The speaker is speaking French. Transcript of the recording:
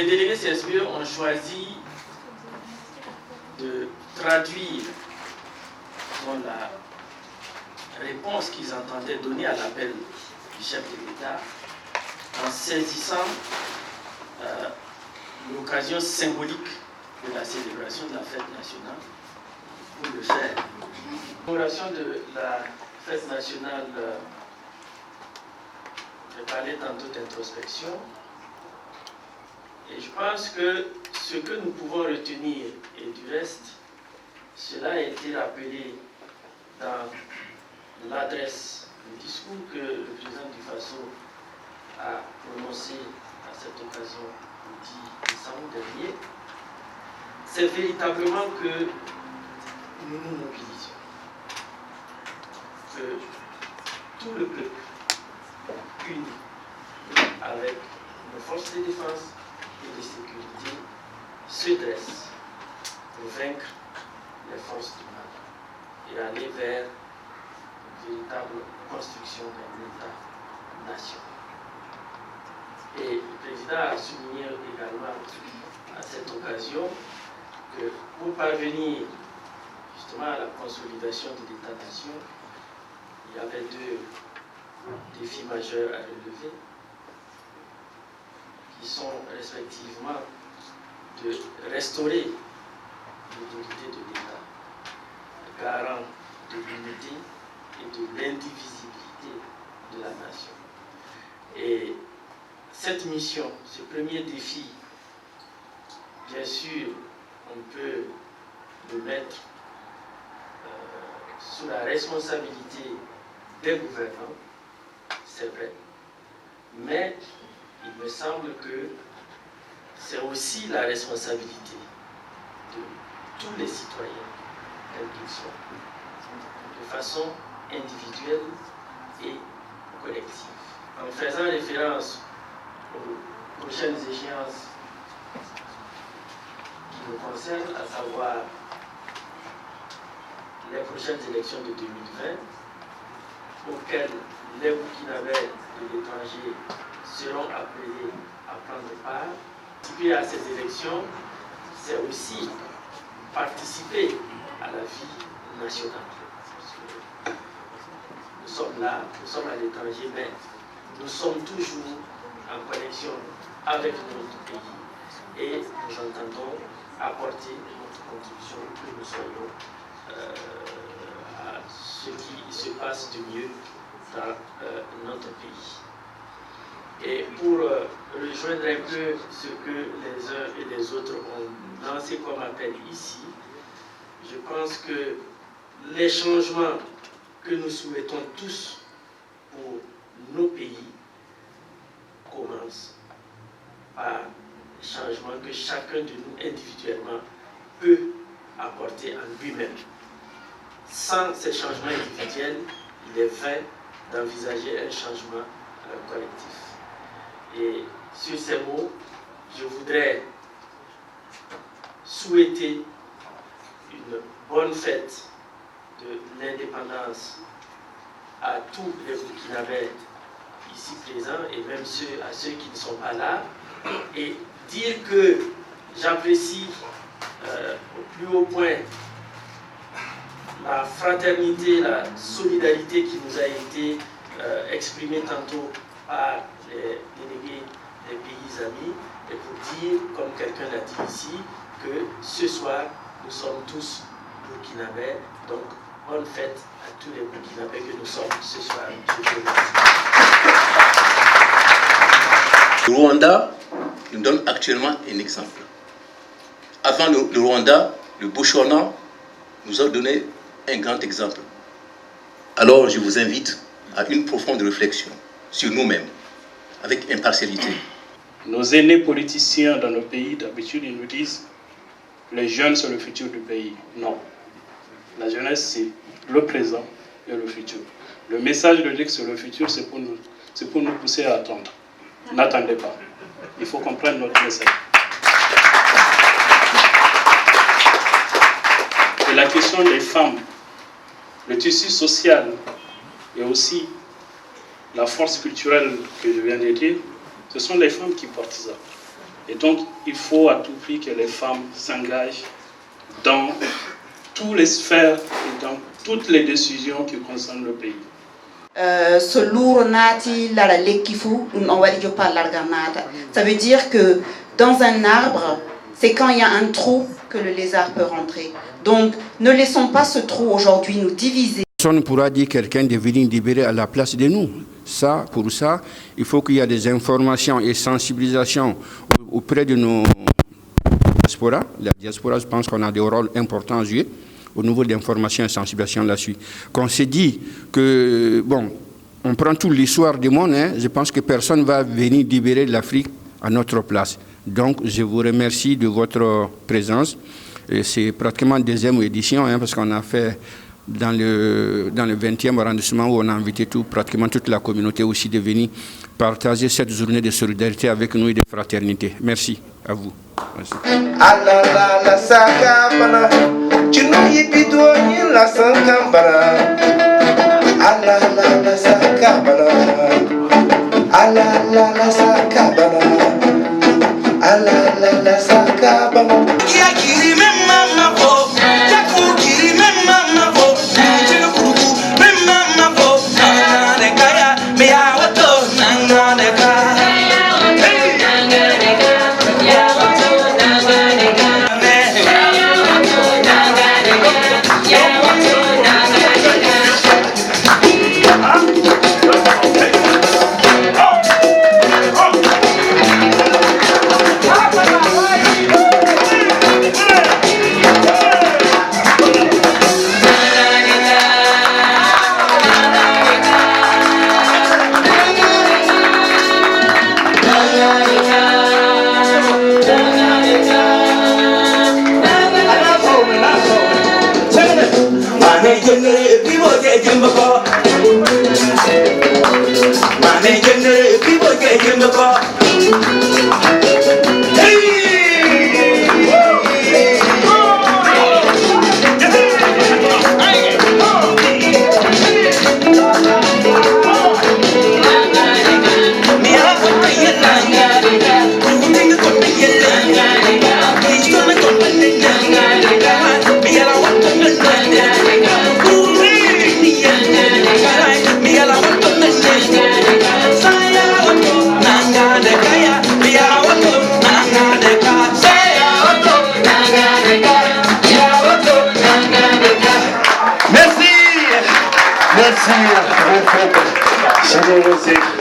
Les délégués CSPE ont choisi de traduire la réponse qu'ils entendaient donner à l'appel du chef de l'État en saisissant l'occasion symbolique de la célébration de la fête nationale pour le faire. La célébration de la fête nationale, j'ai parlé tantôt d'introspection, et je pense que ce que nous pouvons retenir, et du reste, cela a été rappelé dans l'adresse, le discours que le président du FASO a prononcé à cette occasion le 10 décembre dernier, c'est véritablement que nous nous mobilisons, que tout le peuple uni avec nos forces de défense et de sécurité se dresse pour vaincre les forces du mal et aller vers une véritable construction d'un État-nation. Et le président a souligné également à cette occasion que pour parvenir justement à la consolidation de l'État-nation, il y avait deux défis majeurs à relever, qui sont respectivement de restaurer l'autorité de l'État, garant de l'unité et de l'indivisibilité de la nation. Et cette mission, ce premier défi, bien sûr, on peut le mettre sous la responsabilité des gouvernants, c'est vrai, mais il me semble que c'est aussi la responsabilité de tous les citoyens, tels qu'ils sont, de façon individuelle et collective. En faisant référence aux prochaines échéances qui nous concernent, à savoir les prochaines élections de 2020, auxquelles les Burkinabés de l'étranger seront appelés à prendre part. Participer à ces élections, c'est aussi participer à la vie nationale. Nous sommes là, nous sommes à l'étranger, mais nous sommes toujours en connexion avec notre pays et nous entendons apporter notre contribution pour que nous soyons à ce qui se passe de mieux dans notre pays. Et pour rejoindre un peu ce que les uns et les autres ont lancé comme appel ici, je pense que les changements que nous souhaitons tous pour nos pays commencent par les changements que chacun de nous individuellement peut apporter en lui-même. Sans ces changements individuels, il est vain d'envisager un changement collectif. Et sur ces mots, je voudrais souhaiter une bonne fête de l'indépendance à tous les Burkinabés ici présents et même à ceux qui ne sont pas là, et dire que j'apprécie au plus haut point la fraternité, la solidarité qui nous a été exprimée tantôt par les délégués des pays amis, et pour dire, comme quelqu'un l'a dit ici, que ce soir, nous sommes tous Burkinabés, donc bonne fête à tous les Burkinabés que nous sommes ce soir. Je vous remercie. Le Rwanda nous donne actuellement un exemple. Avant le Rwanda, le Botswana nous a donné un grand exemple. Alors je vous invite à une profonde réflexion sur nous-mêmes, avec impartialité. Nos aînés politiciens dans nos pays, d'habitude, ils nous disent les jeunes, c'est le futur du pays. Non. La jeunesse, c'est le présent et le futur. Le message de dire que c'est le futur, c'est pour nous pousser à attendre. N'attendez pas. Il faut comprendre notre message. Et la question des femmes, le tissu social et aussi la force culturelle que je viens de dire, ce sont les femmes qui portent ça. Et donc, il faut à tout prix que les femmes s'engagent dans toutes les sphères et dans toutes les décisions qui concernent le pays. Ce lourd nati la lekifu on va dire par l'arganata. Ça veut dire que dans un arbre, c'est quand il y a un trou que le lézard peut rentrer. Donc, ne laissons pas ce trou aujourd'hui nous diviser. Personne ne pourra dire quelqu'un de venir libérer à la place de nous. Ça, pour ça, il faut qu'il y ait des informations et sensibilisations auprès de nos diasporas. La diaspora, je pense qu'on a des rôles importants à jouer au niveau de l'information et sensibilisation là-dessus. Qu'on s'est dit que, bon, on prend toute l'histoire du monde, hein, je pense que personne ne va venir libérer l'Afrique à notre place. Donc, je vous remercie de votre présence. C'est pratiquement la deuxième édition, hein, parce qu'on a fait dans le 20e arrondissement où on a invité pratiquement toute la communauté aussi de venir partager cette journée de solidarité avec nous et de fraternité. Merci à vous. Merci. Merci.